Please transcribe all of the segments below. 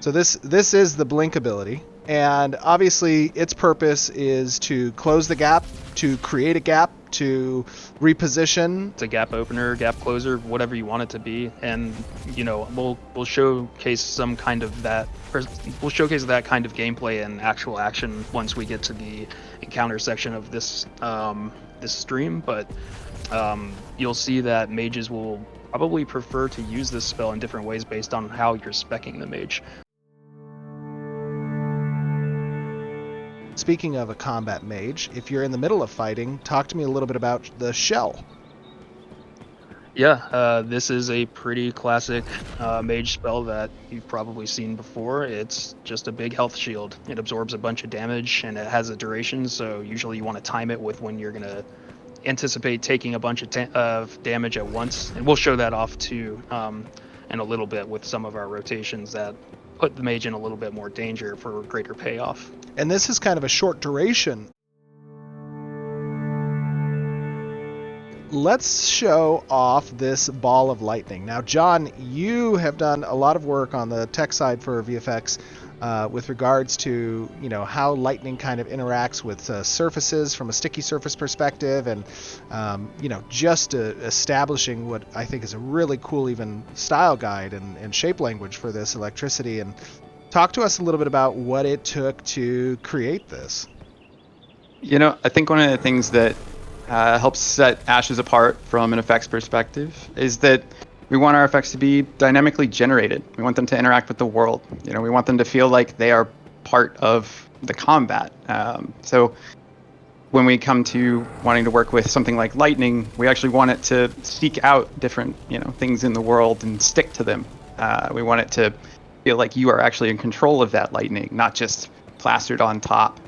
So this is the blink ability, and obviously its purpose is to close the gap, to create a gap, to reposition. It's a gap opener, gap closer, whatever you want it to be, and we'll showcase some kind of that. We'll showcase that kind of gameplay and actual action once we get to the encounter section of this this stream. But you'll see that mages will probably prefer to use this spell in different ways based on how you're speccing the mage. Speaking of a combat mage, if you're in the middle of fighting, talk to me a little bit about the shell. Yeah, this is a pretty classic mage spell that you've probably seen before. It's just a big health shield. It absorbs a bunch of damage and it has a duration, so usually you want to time it with when you're going to anticipate taking a bunch of damage at once. And we'll show that off too in a little bit with some of our rotations that put the mage in a little bit more danger for greater payoff. And this is kind of a short duration. Let's show off this ball of lightning. Now, John, you have done a lot of work on the tech side for VFX with regards to, how lightning kind of interacts with surfaces from a sticky surface perspective, and, just establishing what I think is a really cool even style guide and shape language for this electricity. And talk to us a little bit about what it took to create this. I think one of the things that helps set Ashes apart from an effects perspective is that we want our effects to be dynamically generated. We want them to interact with the world. We want them to feel like they are part of the combat. So when we come to wanting to work with something like lightning, we actually want it to seek out different, things in the world and stick to them. We want it to feel like you are actually in control of that lightning, not just plastered on top.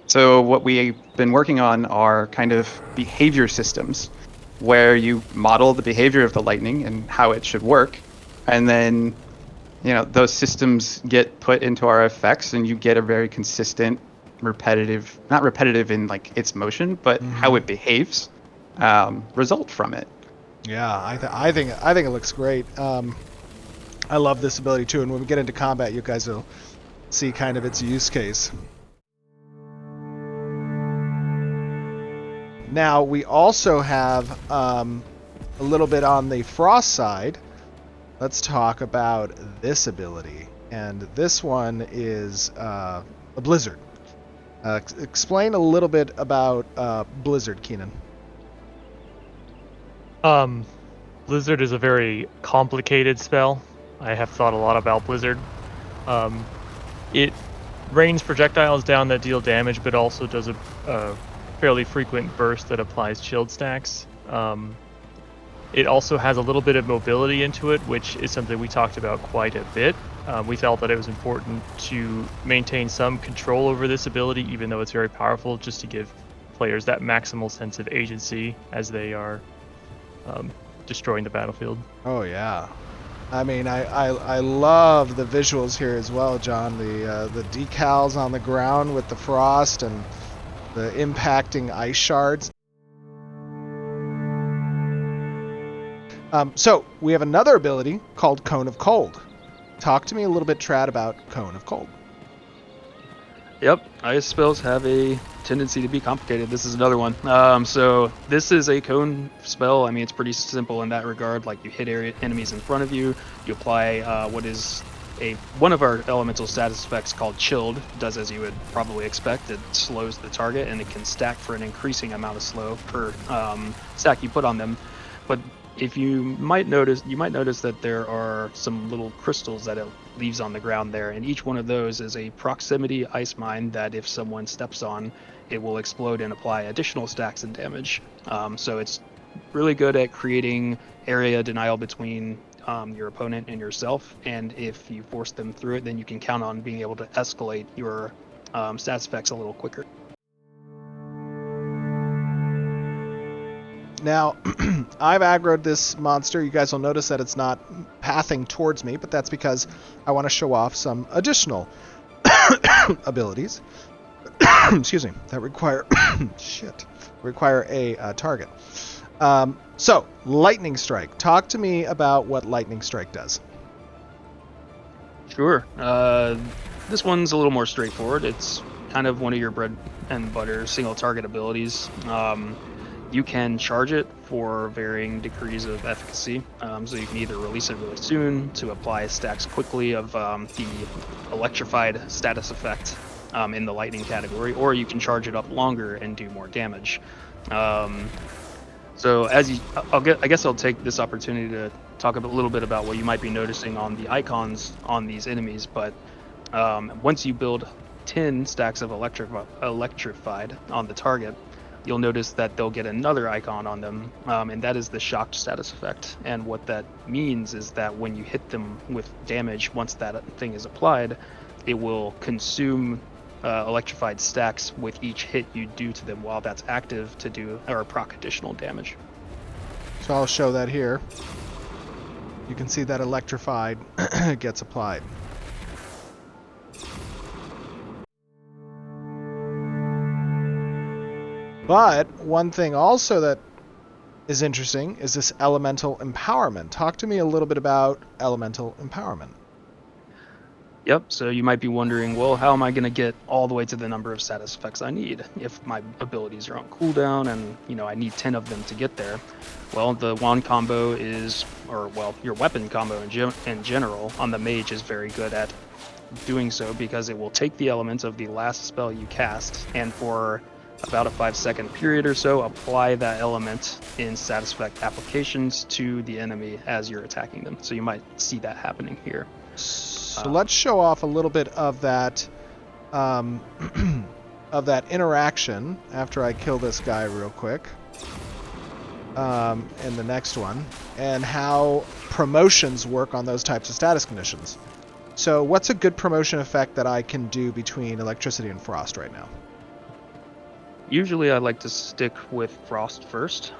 So what we've been working on are kind of behavior systems where you model the behavior of the lightning and how it should work. And then, those systems get put into our effects and you get a very consistent, repetitive, not repetitive in like its motion, but how it behaves, result from it. Yeah, I think it looks great. I love this ability too. And when we get into combat, you guys will see kind of its use case. Now, we also have a little bit on the frost side. Let's talk about this ability. And this one is a blizzard. Explain a little bit about blizzard, Keenan. Blizzard is a very complicated spell. I have thought a lot about blizzard. It rains projectiles down that deal damage, but also does a fairly frequent burst that applies chilled stacks. It also has a little bit of mobility into it, which is something we talked about quite a bit. We felt that it was important to maintain some control over this ability, even though it's very powerful, just to give players that maximal sense of agency as they are destroying the battlefield. Oh yeah. I mean, I love the visuals here as well, John. The decals on the ground with the frost and the impacting ice shards. So we have another ability called Cone of Cold. Talk to me a little bit, Trad, about Cone of Cold. Yep, ice spells have a tendency to be complicated. This is another one. So this is a cone spell. I mean, it's pretty simple in that regard. Like, you hit enemies in front of you. You apply what is one of our elemental status effects called Chilled. It does as you would probably expect. It slows the target, and it can stack for an increasing amount of slow per stack you put on them. But if you might notice that there are some little crystals that it leaves on the ground there, and each one of those is a proximity ice mine that if someone steps on, it will explode and apply additional stacks and damage. So it's really good at creating area denial between your opponent and yourself, and if you force them through it, then you can count on being able to escalate your stats effects a little quicker. Now, I've aggroed this monster. You guys will notice that it's not pathing towards me, but that's because I want to show off some additional abilities excuse me, that require a target. So, Lightning Strike. Talk to me about what Lightning Strike does. Sure. This one's a little more straightforward. It's kind of one of your bread and butter single target abilities. You can charge it for varying degrees of efficacy. So you can either release it really soon to apply stacks quickly of the electrified status effect in the lightning category, or you can charge it up longer and do more damage. So I guess I'll take this opportunity to talk a little bit about what you might be noticing on the icons on these enemies. But once you build 10 stacks of electrified on the target, you'll notice that they'll get another icon on them, and that is the shocked status effect. And what that means is that when you hit them with damage, once that thing is applied, it will consume electrified stacks with each hit you do to them while that's active to do or proc additional damage. So I'll show that here. You can see that electrified gets applied. But one thing also that is interesting is this elemental empowerment. Talk to me a little bit about elemental empowerment. Yep, so you might be wondering, well, how am I going to get all the way to the number of status effects I need if my abilities are on cooldown and, I need 10 of them to get there? Well, the wand combo your weapon combo in general on the mage is very good at doing so, because it will take the elements of the last spell you cast and for about a 5-second period or so apply that element in status effect applications to the enemy as you're attacking them. So you might see that happening here. So let's show off a little bit of that of that interaction after I kill this guy real quick in the next one, and how promotions work on those types of status conditions. So what's a good promotion effect that I can do between electricity and frost right now? Usually I like to stick with frost first.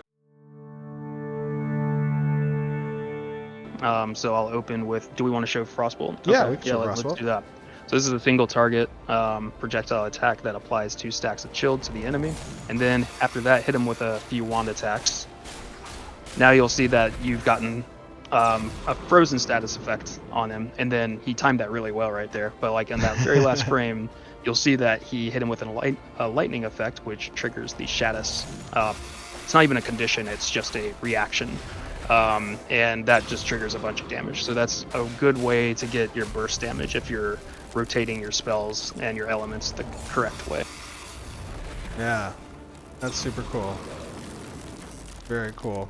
So I'll open with, do we want to show Frostbolt? Okay. Yeah, we can show let's Frostbolt. do that. So this is a single target projectile attack that applies 2 stacks of chill to the enemy. And then after that, hit him with a few wand attacks. Now you'll see that you've gotten a frozen status effect on him. And then he timed that really well right there. But like in that very last frame, you'll see that he hit him with a lightning effect, which triggers the Shatus. It's not even a condition, it's just a reaction. And that just triggers a bunch of damage. So that's a good way to get your burst damage if you're rotating your spells and your elements the correct way. Yeah, that's super cool. Very cool.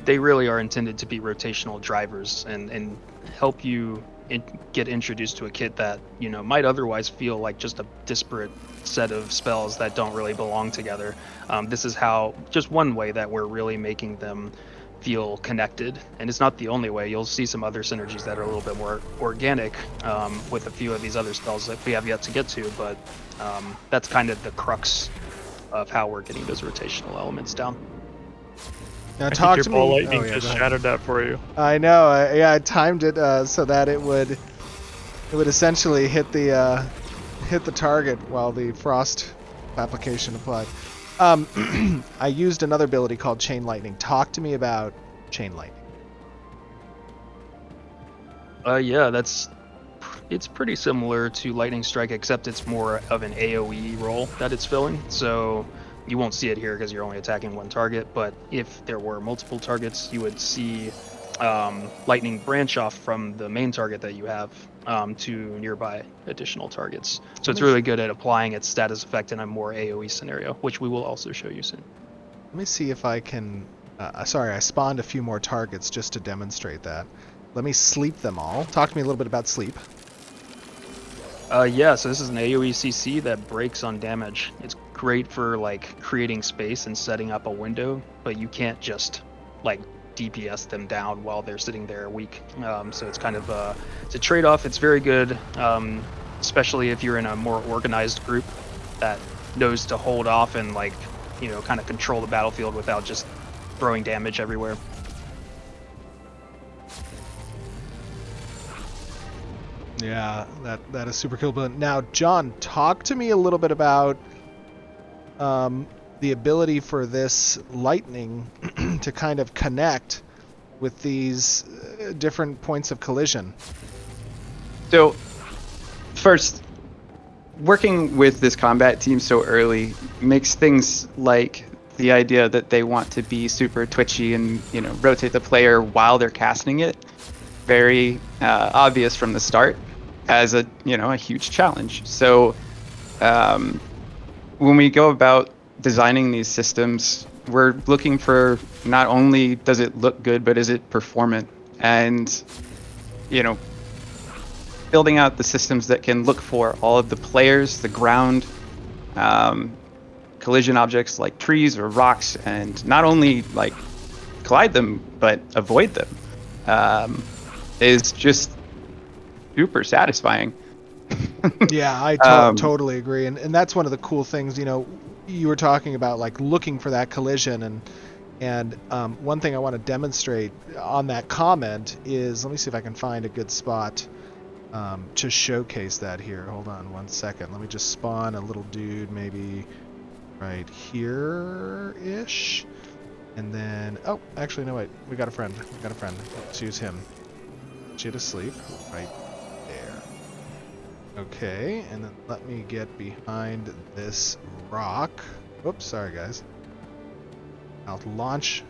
They really are intended to be rotational drivers and help you get introduced to a kit that might otherwise feel like just a disparate set of spells that don't really belong together. This is just one way that we're really making them feel connected, and it's not the only way. You'll see some other synergies that are a little bit more organic with a few of these other spells that we have yet to get to, but that's kind of the crux of how we're getting those rotational elements down. Now I talk think to your ball me. lightning Oh, yeah, just go ahead. shattered that for you. I know. I timed it so that it would essentially hit the target while the frost application applied. I used another ability called Chain Lightning. Talk to me about Chain Lightning. Yeah, it's pretty similar to Lightning Strike, except it's more of an AOE role that it's filling. So you won't see it here because you're only attacking one target, but if there were multiple targets, you would see lightning branch off from the main target that you have to nearby additional targets. So it's really good at applying its status effect in a more AOE scenario, which we will also show you soon. Let me see if I can... sorry, I spawned a few more targets just to demonstrate that. Let me sleep them all. Talk to me a little bit about sleep. Yeah, so this is an AOE CC that breaks on damage. It's great for creating space and setting up a window, but you can't just DPS them down while they're sitting there weak. So it's kind of it's a trade-off. It's very good, especially if you're in a more organized group that knows to hold off and kind of control the battlefield without just throwing damage everywhere. Yeah, that is super cool. But now, John, talk to me a little bit about the ability for this lightning to kind of connect with these different points of collision? So, first, working with this combat team so early makes things like the idea that they want to be super twitchy and, you know, rotate the player while they're casting it very obvious from the start as a, you know, a huge challenge. So when we go about designing these systems, we're looking for not only does it look good, but is it performant? And, you know, building out the systems that can look for all of the players, the ground, collision objects like trees or rocks, and not only like collide them, but avoid them, is just super satisfying. Yeah, I totally agree. And that's one of the cool things, you know, you were talking about, like looking for that collision. And one thing I want to demonstrate on that comment is, let me see if I can find a good spot to showcase that here. Hold on one second. Let me just spawn a little dude maybe right here-ish. And then, oh, actually, no, wait. We got a friend. Let's use him. Shit asleep right there. Okay, and then let me get behind this rock. Whoops, sorry guys. I'll launch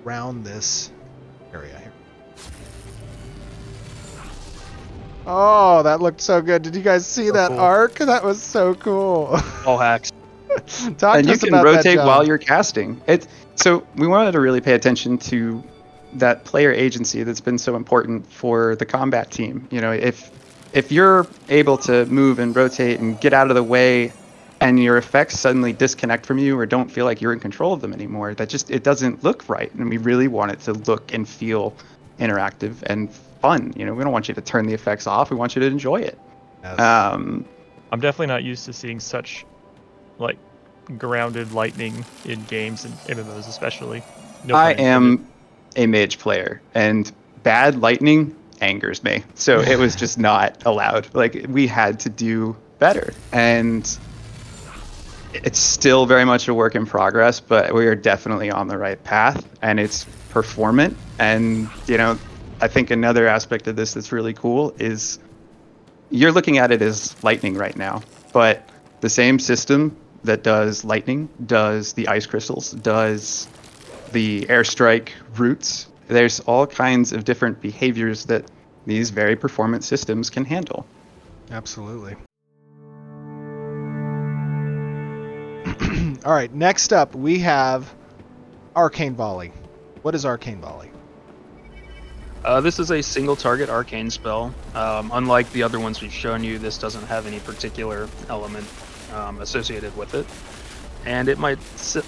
around this area here. Oh, that looked so good. Did you guys see that cool. arc? That was so cool. All hacks. Talk And to you us can about rotate that, John. while you're casting. So we wanted to really pay attention to that player agency that's been so important for the combat team. You know, if you're able to move and rotate and get out of the way, and your effects suddenly disconnect from you or don't feel like you're in control of them anymore, it doesn't look right. And we really want it to look and feel interactive and fun. You know, we don't want you to turn the effects off. We want you to enjoy it. Yes. I'm definitely not used to seeing such like grounded lightning in games and MMOs especially. No I pun intended. am a mage player, and bad lightning angers me. So it was just not allowed. Like, we had to do better. And it's still very much a work in progress, but we are definitely on the right path, and it's performant. And, you know, I think another aspect of this that's really cool is you're looking at it as lightning right now, but the same system that does lightning does the ice crystals, does the airstrike roots. There's all kinds of different behaviors that these very performant systems can handle. Absolutely. All right, next up we have Arcane Volley. What is Arcane Volley? This is a single target arcane spell. Unlike the other ones we've shown you, this doesn't have any particular element associated with it. And it might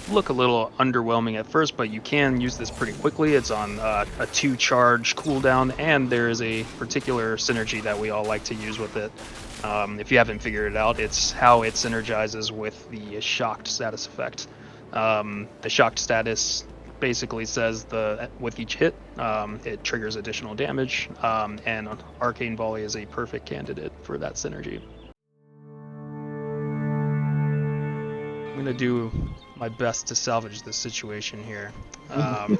look a little underwhelming at first, but you can use this pretty quickly. It's on a 2-charge cooldown, and there is a particular synergy that we all like to use with it. If you haven't figured it out, it's how it synergizes with the shocked status effect. The shocked status basically says with each hit, it triggers additional damage, and Arcane Volley is a perfect candidate for that synergy. I'm gonna do my best to salvage this situation here. Got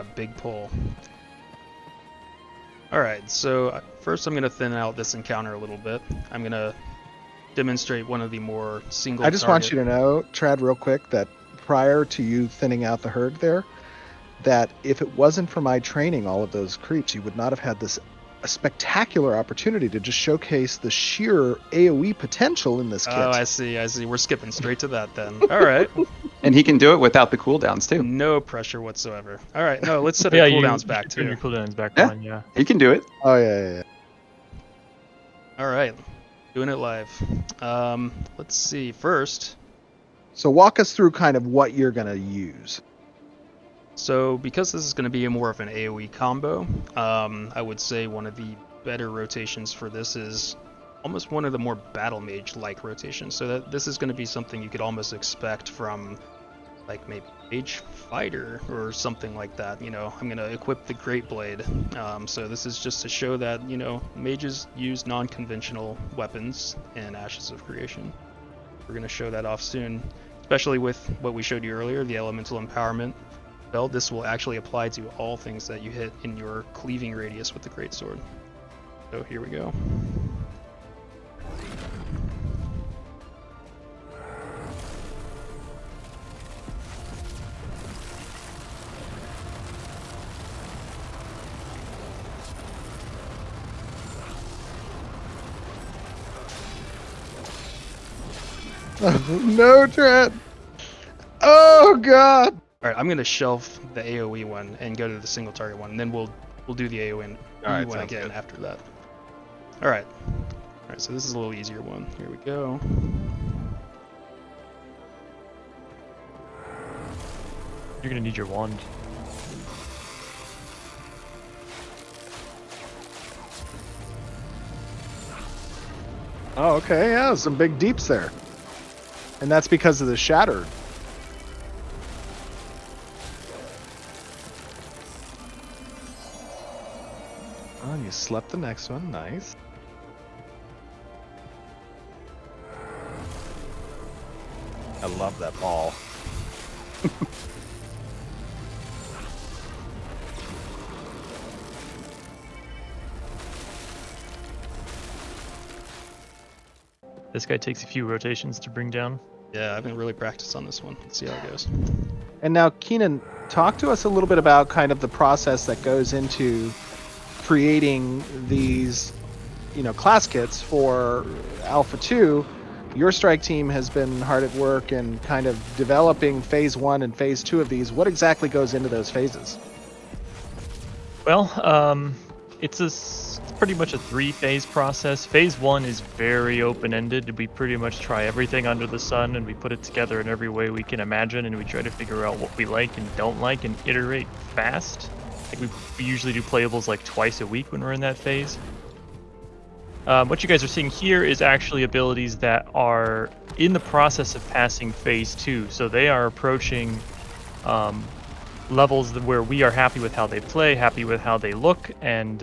a big pull. Alright, so first I'm gonna thin out this encounter a little bit. I'm gonna demonstrate one of the more single I just want you to know, Trad, real quick, that prior to you thinning out the herd there, that if it wasn't for my training all of those creeps, you would not have had this a spectacular opportunity to just showcase the sheer AOE potential in this kit. Oh, I see. We're skipping straight to that then. Alright. And he can do it without the cooldowns too. No pressure whatsoever. Alright, no, let's set our cooldowns back turn too. your cooldowns back Yeah. on, yeah. He can do it. Oh, yeah. Alright, doing it live. Let's see, first, So walk us through kind of what you're going to use. so because this is going to be more of an AoE combo, I would say one of the better rotations for this is almost one of the more battle mage-like rotations. So that this is going to be something you could almost expect from like maybe Mage Fighter or something like that. You know, I'm going to equip the Great Blade. So this is just to show that, you know, mages use non-conventional weapons in Ashes of Creation. We're going to show that off soon. especially with what we showed you earlier, the elemental empowerment spell. This will actually apply to all things that you hit in your cleaving radius with the greatsword. So here we go. No, Trent. Oh God. All right, I'm gonna shelf the AOE one and go to the single target one, and then we'll do the AOE Alright, one sounds again good. after that. All right. So this is a little easier one. Here we go. You're gonna need your wand. Oh, okay. Yeah, some big deeps there. And that's because of the shattered. Oh, and you slept the next one. Nice. I love that ball. This guy takes a few rotations to bring down. Yeah, I haven't really practiced on this one. Let's see how it goes. And now, Keenan, talk to us a little bit about kind of the process that goes into creating these, class kits for Alpha 2. Your strike team has been hard at work in kind of developing phase 1 and phase 2 of these. What exactly goes into those phases? Well, it's pretty much a 3-phase process. Phase 1 is very open-ended. We pretty much try everything under the sun, and we put it together in every way we can imagine, and we try to figure out what we like and don't like and iterate fast. Like we usually do playables like twice a week when we're in that phase. What you guys are seeing here is actually abilities that are in the process of passing phase 2. So they are approaching levels where we are happy with how they play, happy with how they look, and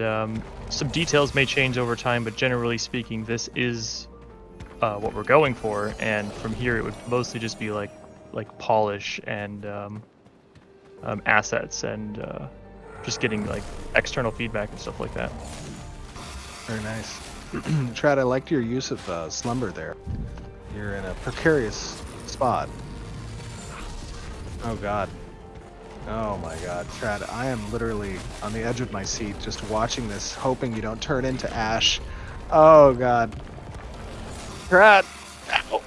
some details may change over time, but generally speaking, this is what we're going for. And from here, it would mostly just be like polish and assets and just getting like external feedback and stuff like that. Very nice. Trad, I liked your use of slumber there. You're in a precarious spot. Oh God. Oh my God, Trad, I am literally on the edge of my seat just watching this, hoping you don't turn into ash. Oh God. Trad! Ow.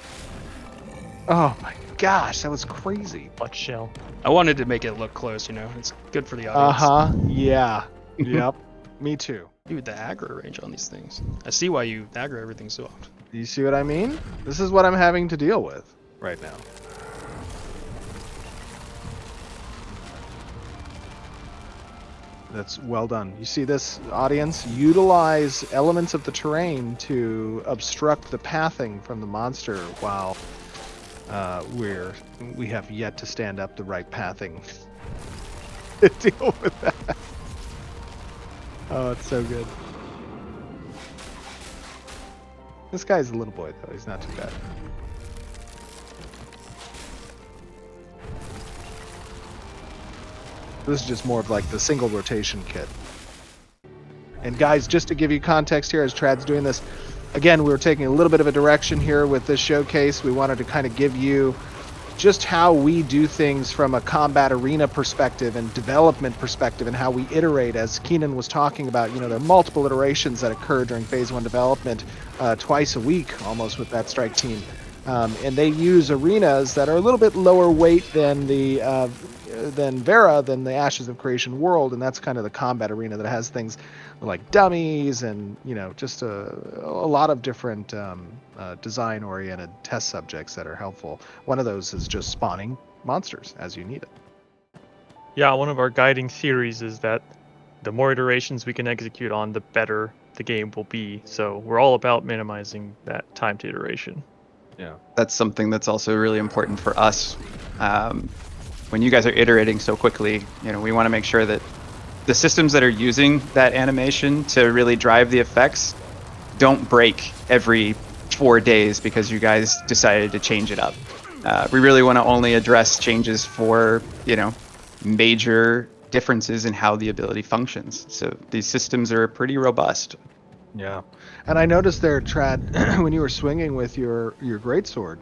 Oh my gosh, that was crazy. Clutch shell. I wanted to make it look close, It's good for the audience. Uh-huh, yeah. Yep, me too. Dude, the aggro range on these things. I see why you aggro everything so often. Do you see what I mean? This is what I'm having to deal with right now. That's well done. You see this, audience? Utilize elements of the terrain to obstruct the pathing from the monster while we have yet to stand up the right pathing to deal with that. Oh, it's so good. This guy's a little boy, though. He's not too bad. This is just more of like the single rotation kit. And guys, just to give you context here as Trad's doing this, again, we were taking a little bit of a direction here with this showcase. We wanted to kind of give you just how we do things from a combat arena perspective and development perspective and how we iterate. As Keenan was talking about, there are multiple iterations that occur during phase 1 development, twice a week almost with that strike team. And they use arenas that are a little bit lower weight than the than the Ashes of Creation world, and that's kind of the combat arena that has things like dummies and just a lot of different design-oriented test subjects that are helpful. One of those is just spawning monsters as you need it. Yeah, one of our guiding theories is that the more iterations we can execute on, the better the game will be. So we're all about minimizing that time to iteration. Yeah, That's something that's also really important for us. When you guys are iterating so quickly, we want to make sure that the systems that are using that animation to really drive the effects don't break every 4 days because you guys decided to change it up. We really want to only address changes for, major differences in how the ability functions. So these systems are pretty robust. Yeah. And I noticed there, Trad, when you were swinging with your greatsword,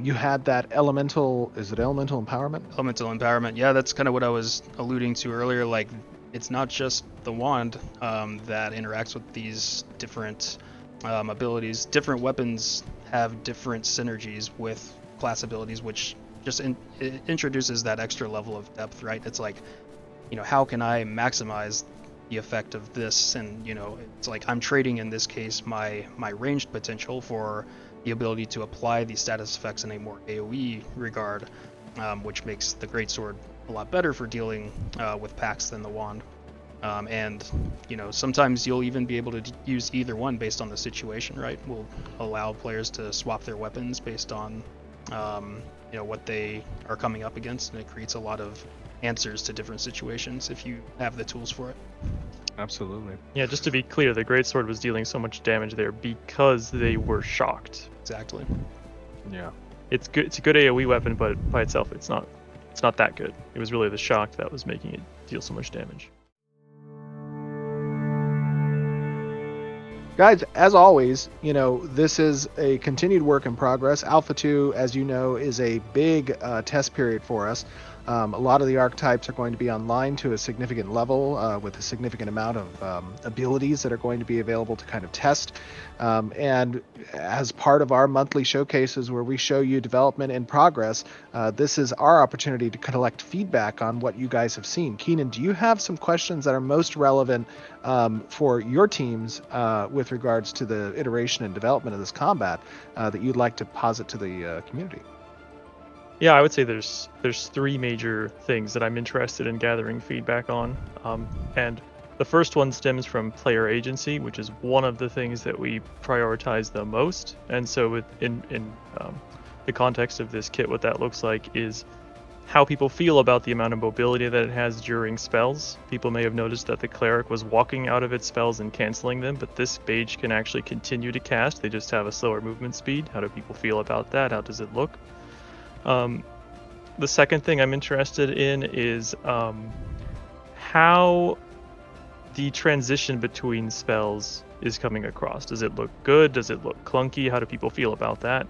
you had that elemental, is it elemental empowerment? Elemental empowerment. Yeah, that's kind of what I was alluding to earlier. Like, it's not just the wand that interacts with these different abilities. Different weapons have different synergies with class abilities, which just it introduces that extra level of depth, right? It's like, how can I maximize the effect of this? And it's like I'm trading, in this case, my ranged potential for the ability to apply these status effects in a more AOE regard, which makes the greatsword a lot better for dealing with packs than the wand. And sometimes you'll even be able to use either one based on the situation, right? We'll allow players to swap their weapons based on what they are coming up against, and it creates a lot of answers to different situations if you have the tools for it. Absolutely. Yeah, just to be clear, the greatsword was dealing so much damage there because they were shocked. Exactly. Yeah. It's good. It's a good AOE weapon, but by itself, it's not that good. It was really the shock that was making it deal so much damage. Guys, as always, this is a continued work in progress. Alpha 2, as you know, is a big test period for us. A lot of the archetypes are going to be online to a significant level with a significant amount of abilities that are going to be available to kind of test. And as part of our monthly showcases where we show you development in progress, this is our opportunity to collect feedback on what you guys have seen. Keenan, do you have some questions that are most relevant for your teams with regards to the iteration and development of this combat that you'd like to posit to the community? Yeah, I would say there's three major things that I'm interested in gathering feedback on, and the first one stems from player agency, which is one of the things that we prioritize the most. And so, in the context of this kit, what that looks like is how people feel about the amount of mobility that it has during spells. People may have noticed that the cleric was walking out of its spells and canceling them, but this mage can actually continue to cast. They just have a slower movement speed. How do people feel about that? How does it look? The second thing I'm interested in is how the transition between spells is coming across. Does it look good? Does it look clunky? How do people feel about that?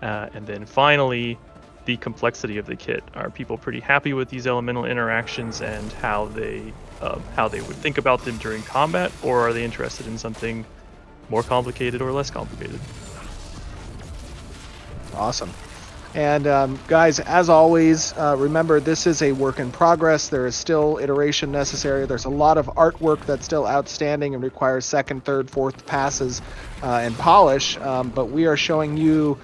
And then finally, the complexity of the kit. Are people pretty happy with these elemental interactions and how they would think about them during combat, or are they interested in something more complicated or less complicated? Awesome. And guys, as always, remember this is a work in progress. There is still iteration necessary. There's a lot of artwork that's still outstanding and requires second, third, fourth passes and polish. But we are showing you,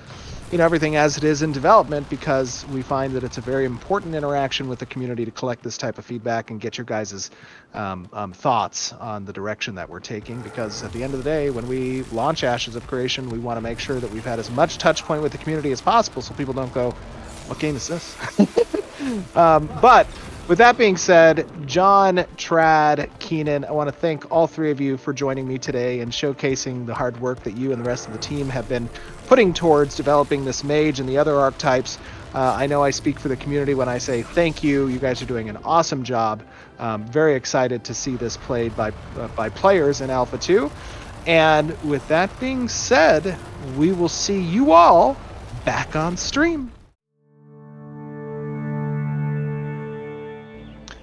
everything as it is in development because we find that it's a very important interaction with the community to collect this type of feedback and get your guys' thoughts on the direction that we're taking. Because at the end of the day, when we launch Ashes of Creation, we want to make sure that we've had as much touch point with the community as possible so people don't go, what game is this? But with that being said, John, Trad, Keenan, I want to thank all three of you for joining me today and showcasing the hard work that you and the rest of the team have been putting towards developing this mage and the other archetypes. I know I speak for the community when I say thank you. You guys are doing an awesome job. Very excited to see this played by players in Alpha 2. And with that being said, we will see you all back on stream.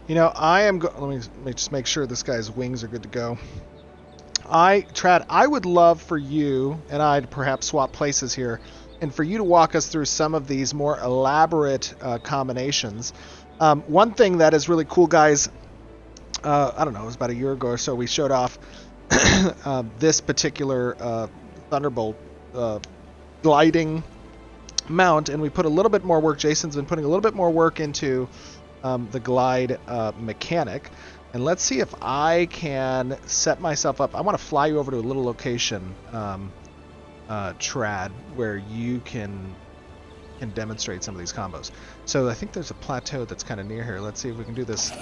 Let me just make sure this guy's wings are good to go. Trad, I would love for you and I to perhaps swap places here and for you to walk us through some of these more elaborate combinations. One thing that is really cool, guys, I don't know, it was about a year ago or so, we showed off this particular Thunderbolt gliding mount, and we put a little bit more work. Jason's been putting a little bit more work into the glide mechanic. And let's see if I can set myself up. I want to fly you over to a little location, Trad, where you can demonstrate some of these combos. So I think there's a plateau that's kind of near here. Let's see if we can do this.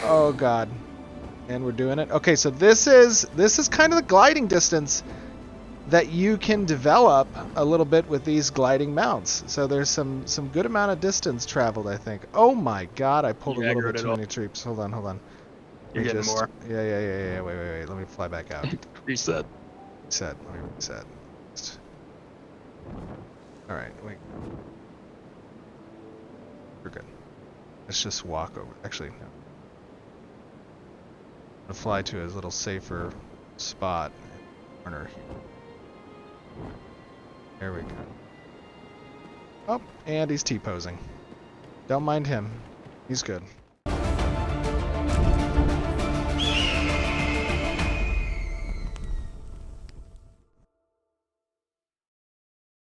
Oh God. And we're doing it. Okay, so this is kind of the gliding distance. that you can develop a little bit with these gliding mounts. So there's some good amount of distance traveled, I think. Oh my god, I pulled a little bit too many troops. Hold on. You're getting more. Yeah. Wait. Let me fly back out. Reset. Let me reset. Alright, wait. We're good. Let's just walk over. Actually, no. I'm gonna fly to a little safer spot. Corner here. There we go. Oh, and he's T-posing. Don't mind him. He's good.